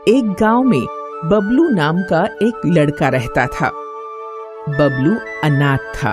एक गांव में बबलू नाम का एक लड़का रहता था। बबलू अनाथ था।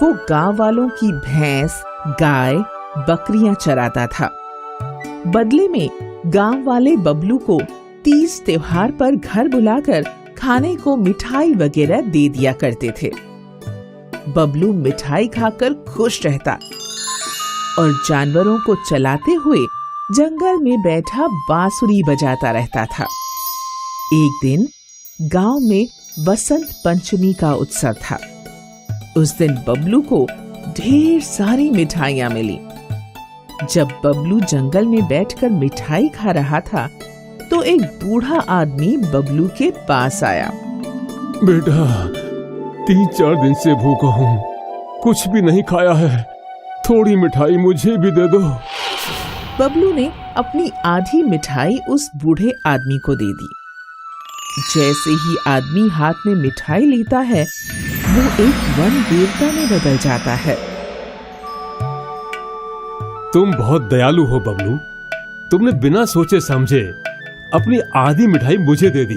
वो गांव वालों की भैंस, गाय, बकरियां चराता था। बदले में गांव वाले बबलू को तीज त्योहार पर घर बुलाकर खाने को मिठाई वगैरह दे दिया करते थे। बबलू मिठाई खाकर खुश रहता और जानवरों को चलाते हुए जंगल में बैठा बांसुरी बजाता रहता था। एक दिन गांव में वसंत पंचमी का उत्सव था। उस दिन बबलू को ढेर सारी मिठाइयां मिली। जब बबलू जंगल में बैठकर मिठाई खा रहा था तो एक बूढ़ा आदमी बबलू के पास आया। बेटा, 3-4 दिन से भूखा हूँ, कुछ भी नहीं खाया है, थोड़ी मिठाई मुझे भी दे दो। बबलू ने अपनी आधी मिठाई उस बूढ़े आदमी को दे दी। जैसे ही आदमी हाथ में मिठाई लेता है, वो एक वन देवता में बदल जाता है। तुम बहुत दयालु हो बबलू। तुमने बिना सोचे समझे अपनी आधी मिठाई मुझे दे दी।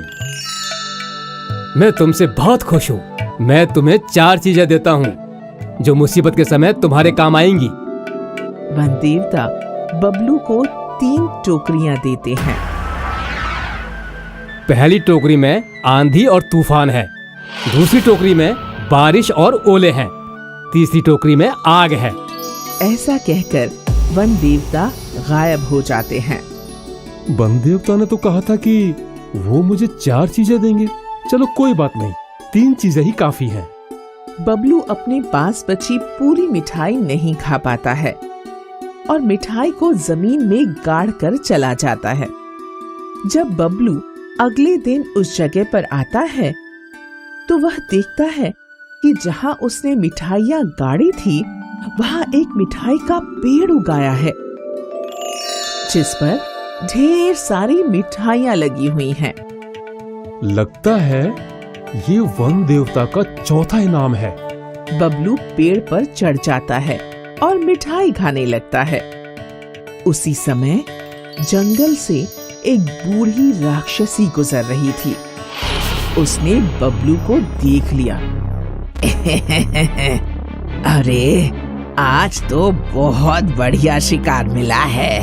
मैं तुमसे बहुत खुश हूँ। मैं तुम्हें 4 चीजें देता हूँ जो मुसीबत के समय तुम्हारे काम आएंगी। वन देवता बबलू को 3 टोकरियां देते हैं। पहली टोकरी में आंधी और तूफान है, दूसरी टोकरी में बारिश और ओले हैं, तीसरी टोकरी में आग है। ऐसा कहकर वन देवता गायब हो जाते हैं। वन देवता ने तो कहा था कि वो मुझे 4 चीजें देंगे। चलो कोई बात नहीं, 3 चीजें ही काफी हैं। बबलू अपने पास बची पूरी मिठाई नहीं खा पाता है और मिठाई को जमीन में गाड़ कर चला जाता है। जब बबलू अगले दिन उस जगह पर आता है तो वह देखता है कि जहां उसने मिठाइयां गाड़ी थी वहां एक मिठाई का पेड़ उगाया है जिस पर ढेर सारी मिठाइयां लगी हुई हैं। लगता है ये वन देवता का चौथा इनाम है। बबलू पेड़ पर चढ़ जाता है और मिठाई खाने लगता है। उसी समय जंगल से एक बूढ़ी राक्षसी गुजर रही थी। उसने बबलू को देख लिया। अरे, आज तो बहुत बढ़िया शिकार मिला है।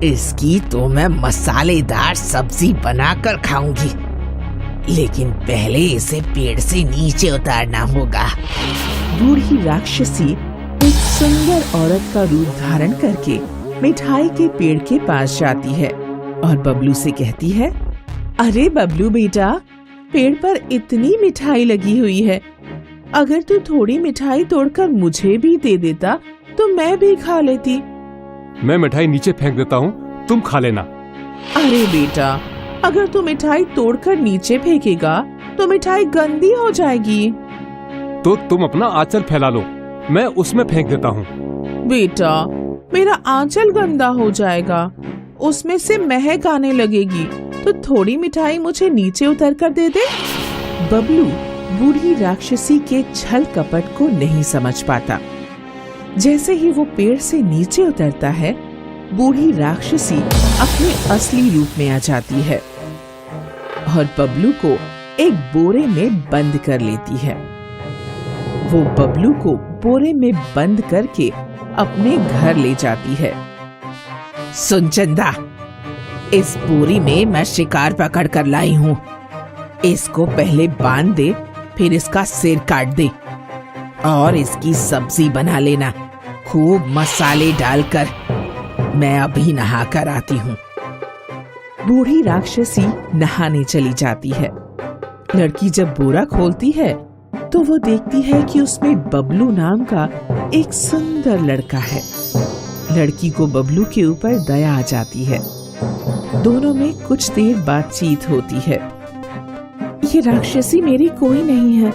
इसकी तो मैं मसालेदार सब्जी बनाकर खाऊंगी, लेकिन पहले इसे पेड़ से नीचे उतारना होगा। बूढ़ी राक्षसी एक सुंदर औरत का रूप धारण करके मिठाई के पेड़ के पास जाती है और बबलू से कहती है, अरे बबलू बेटा, पेड़ पर इतनी मिठाई लगी हुई है, अगर तू थोड़ी मिठाई तोड़कर मुझे भी दे देता तो मैं भी खा लेती। मैं मिठाई नीचे फेंक देता हूँ, तुम खा लेना। अरे बेटा, अगर तू मिठाई तोड़कर नीचे फेंकेगा तो मिठाई गंदी हो जाएगी। तो तुम अपना आंचल फैला लो, मैं उसमें फेंक देता हूँ। बेटा, मेरा आंचल गंदा हो जाएगा, उसमें से महक आने लगेगी, तो थोड़ी मिठाई मुझे नीचे उतर कर दे दे। बबलू बूढ़ी राक्षसी के छल कपट को नहीं समझ पाता। जैसे ही वो पेड़ से नीचे उतरता है, बूढ़ी राक्षसी अपने असली रूप में आ जाती है और बबलू को एक बोरे में बंद कर लेती है। वो बबलू को बोरे में बंद करके अपने घर ले जाती है। सुन चंदा, इस बोरी में मैं शिकार पकड़ कर लाई हूँ। इसको पहले बांध दे, फिर इसका सिर काट दे और इसकी सब्जी बना लेना, खूब मसाले डालकर। मैं अभी नहा कर आती हूँ। बूढ़ी राक्षसी नहाने चली जाती है। लड़की जब बोरा खोलती है तो वो देखती है कि उसमें बबलू नाम का एक सुंदर लड़का है। लड़की को बबलू के ऊपर दया आ जाती है। दोनों में कुछ देर बातचीत होती है। ये राक्षसी मेरी कोई नहीं है।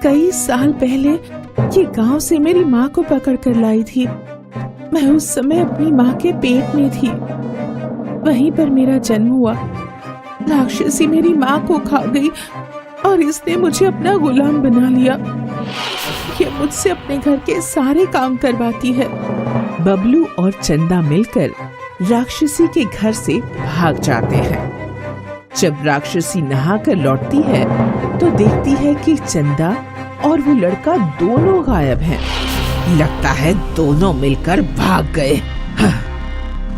कई साल पहले ये गांव से मेरी माँ को पकड़ कर लाई थी। मैं उस समय अपनी माँ के पेट में थी, वहीं पर मेरा जन्म हुआ। राक्षसी मेरी माँ को खा गई और इसने मुझे अपना गुलाम बना लिया। ये मुझसे अपने घर के सारे काम करवाती है। बबलू और चंदा मिलकर राक्षसी के घर से भाग जाते हैं। जब राक्षसी नहाकर लौटती है तो देखती है कि चंदा और वो लड़का दोनों गायब हैं। लगता है दोनों मिलकर भाग गए।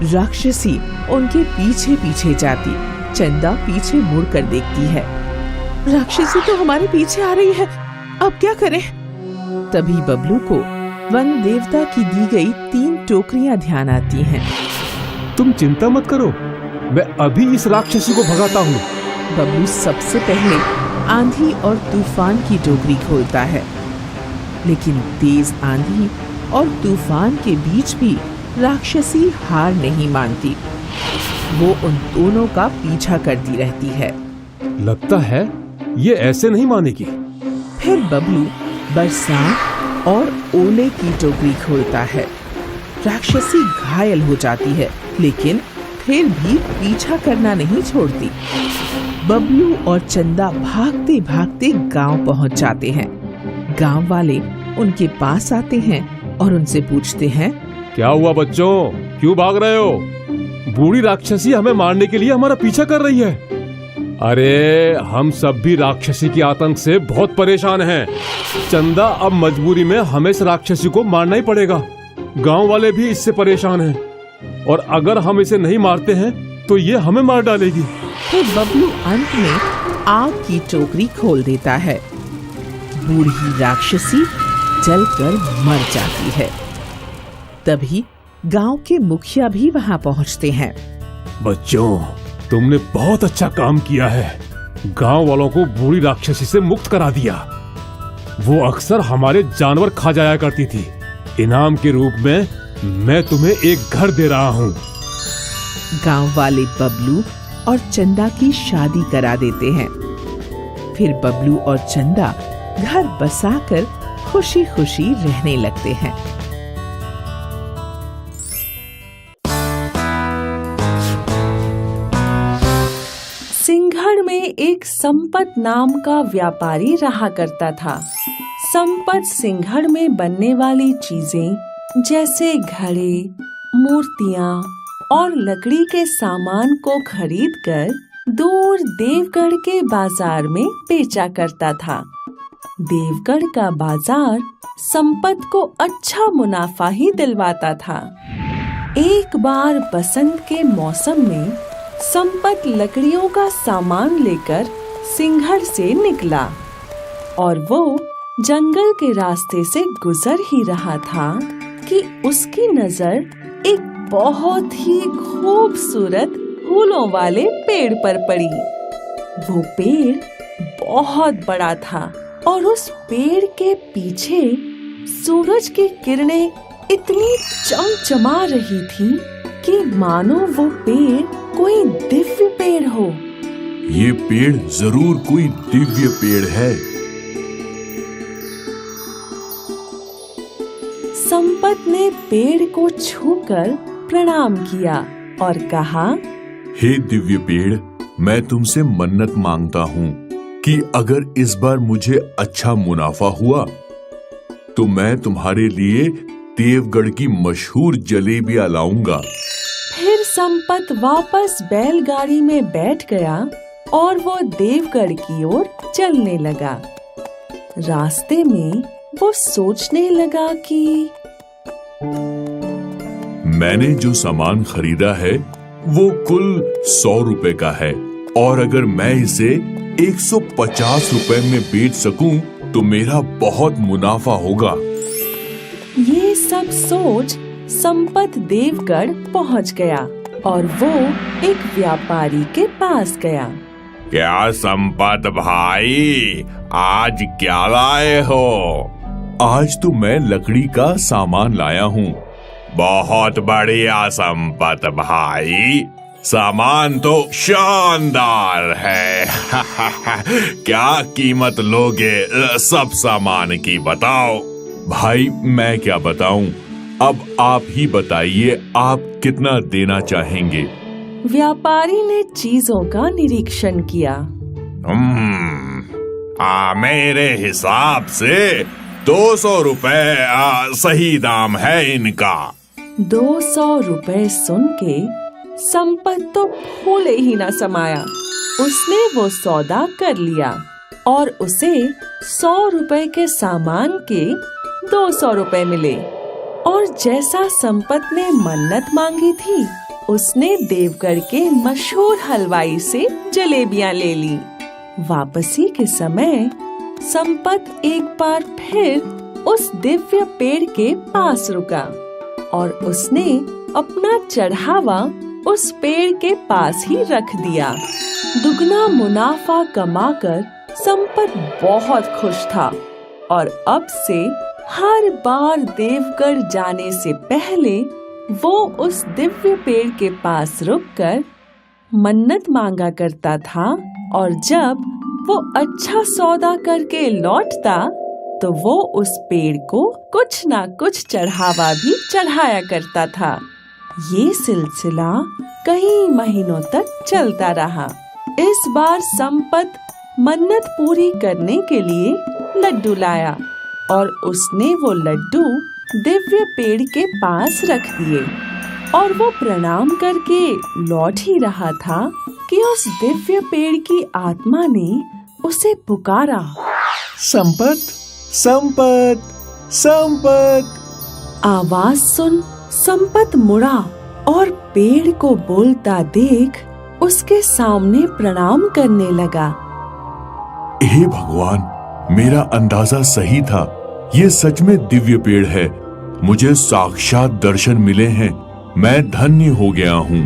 राक्षसी उनके पीछे पीछे जाती। चंदा पीछे मुड़कर देखती है। राक्षसी तो हमारे पीछे आ रही है, अब क्या करें? तभी बबलू को वन देवता की दी गई 3 टोकरियां ध्यान आती हैं। तुम चिंता मत करो, मैं अभी इस राक्षसी को भगाता हूँ। बबलू सबसे पहले आंधी और तूफान की टोकरी खोलता है, लेकिन तेज आंधी और तूफान के बीच भी राक्षसी हार नहीं मानती। वो उन दोनों का पीछा करती रहती है। लगता है ये ऐसे नहीं मानेगी। फिर बबलू बरसात और ओले की टोकरी खोलता है। राक्षसी घायल हो जाती है, लेकिन फिर भी पीछा करना नहीं छोड़ती। बबलू और चंदा भागते भागते गांव पहुंच जाते हैं। गांव वाले उनके पास आते हैं और उनसे पूछते हैं, क्या हुआ बच्चों, क्यों भाग रहे हो? बूढ़ी राक्षसी हमें मारने के लिए हमारा पीछा कर रही है। अरे हम सब भी राक्षसी के आतंक से बहुत परेशान हैं। चंदा, अब मजबूरी में हमें इस राक्षसी को मारना ही पड़ेगा। गांव वाले भी इससे परेशान हैं और अगर हम इसे नहीं मारते हैं तो ये हमें मार डालेगी। फिर बबलू अंत में आग की टोकरी खोल देता है। बूढ़ी राक्षसी जलकर मर जाती है। तभी गांव के मुखिया भी वहां पहुंचते हैं। बच्चों, तुमने बहुत अच्छा काम किया है। गांव वालों को बूढ़ी राक्षसी से मुक्त करा दिया। वो अक्सर हमारे जानवर खा जाया करती थी। इनाम के रूप में मैं तुम्हें एक घर दे रहा हूँ। गांव वाले बबलू और चंदा की शादी करा देते हैं। फिर बबलू और चंदा घर बसाकर खुशी खुशी रहने लगते हैं। सिंघड़ में एक संपत नाम का व्यापारी रहा करता था। संपत सिंघड़ में बनने वाली चीजें जैसे घड़े, मूर्तियां और लकड़ी के सामान को खरीदकर दूर देवगढ़ के बाजार में बेचा करता था। देवगढ़ का बाजार संपत को अच्छा मुनाफा ही दिलवाता था। एक बार बसंत के मौसम में संपत लकड़ियों का सामान लेकर सिंघड़ से निकला और वो जंगल के रास्ते से गुजर ही रहा था कि उसकी नजर एक बहुत ही खूबसूरत फूलों वाले पेड़ पर पड़ी। वो पेड़ बहुत बड़ा था और उस पेड़ के पीछे सूरज की किरणें इतनी चमचमा रही थी कि मानो वो पेड़ कोई दिव्य पेड़ हो। ये पेड़ जरूर कोई दिव्य पेड़ है। संपत ने पेड़ को छूकर प्रणाम किया और कहा, हे दिव्य पेड़, मैं तुमसे मन्नत मांगता हूँ कि अगर इस बार मुझे अच्छा मुनाफा हुआ तो मैं तुम्हारे लिए देवगढ़ की मशहूर जलेबियां लाऊंगा। फिर संपत वापस बैलगाड़ी में बैठ गया और वो देवगढ़ की ओर चलने लगा। रास्ते में वो सोचने लगा कि मैंने जो सामान खरीदा है वो कुल 100 रुपए का है और अगर मैं इसे 150 रुपए में बेच सकूं तो मेरा बहुत मुनाफा होगा। ये सब सोच संपत देवगढ़ पहुंच गया और वो एक व्यापारी के पास गया। क्या संपत भाई, आज क्या लाए हो? आज तो मैं लकड़ी का सामान लाया हूँ। बहुत बढ़िया संपत भाई, सामान तो शानदार है। क्या कीमत लोगे सब सामान की, बताओ। भाई मैं क्या बताऊं, अब आप ही बताइए, आप कितना देना चाहेंगे? व्यापारी ने चीजों का निरीक्षण किया। मेरे हिसाब से 200 रुपए सही दाम है इनका। 200 रुपए सुन के संपत तो फूले ही न समाया। उसने वो सौदा कर लिया और उसे 100 रुपए के सामान के 200 रुपए मिले। और जैसा संपत ने मन्नत मांगी थी, उसने देवगढ़ के मशहूर हलवाई से जलेबियां ले ली। वापसी के समय संपत एक बार फिर उस दिव्य पेड़ के पास रुका और उसने अपना चढ़ावा उस पेड़ के पास ही रख दिया। दुगना मुनाफा कमाकर संपत बहुत खुश था और अब से हर बार देवगढ़ जाने से पहले वो उस दिव्य पेड़ के पास रुककर मन्नत मांगा करता था। और जब वो अच्छा सौदा करके लौटता तो वो उस पेड़ को कुछ ना कुछ चढ़ावा भी चढ़ाया करता था। ये सिलसिला कई महीनों तक चलता रहा। इस बार संपत मन्नत पूरी करने के लिए लड्डू लाया और उसने वो लड्डू दिव्य पेड़ के पास रख दिए और वो प्रणाम करके लौट ही रहा था कि उस दिव्य पेड़ की आत्मा ने उसे पुकारा, संपत, संपत, संपत। आवाज सुन संपत मुड़ा और पेड़ को बोलता देख उसके सामने प्रणाम करने लगा। हे भगवान, मेरा अंदाजा सही था, ये सच में दिव्य पेड़ है। मुझे साक्षात दर्शन मिले हैं, मैं धन्य हो गया हूँ।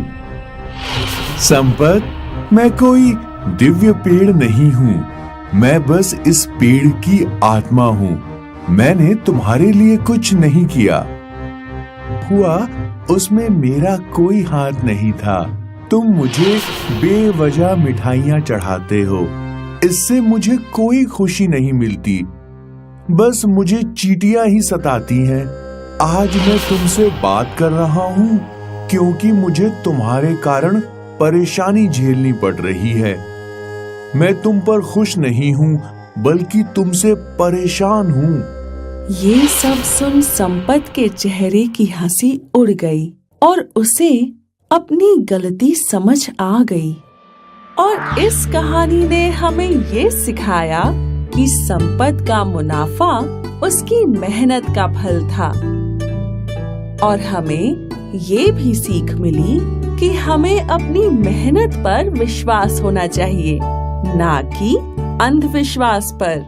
संपत, मैं कोई दिव्य पेड़ नहीं हूँ, मैं बस इस पेड़ की आत्मा हूँ। मैंने तुम्हारे लिए कुछ नहीं किया, हुआ उसमें मेरा कोई हाथ नहीं था। तुम मुझे बेवजह मिठाइयाँ चढ़ाते हो, इससे मुझे कोई खुशी नहीं मिलती, बस मुझे चींटियां ही सताती हैं। आज मैं तुमसे बात कर रहा हूँ क्योंकि मुझे तुम्हारे कारण परेशानी झेलनी पड़ रही है। मैं तुम पर खुश नहीं हूँ, बल्कि तुमसे परेशान हूँ। ये सब सुन संपत के चेहरे की हंसी उड़ गई और उसे अपनी गलती समझ आ गई। और इस कहानी ने हमें ये सिखाया कि संपत का मुनाफा उसकी मेहनत का फल था। और हमें ये भी सीख मिली कि हमें अपनी मेहनत पर विश्वास होना चाहिए, ना कि अंधविश्वास पर।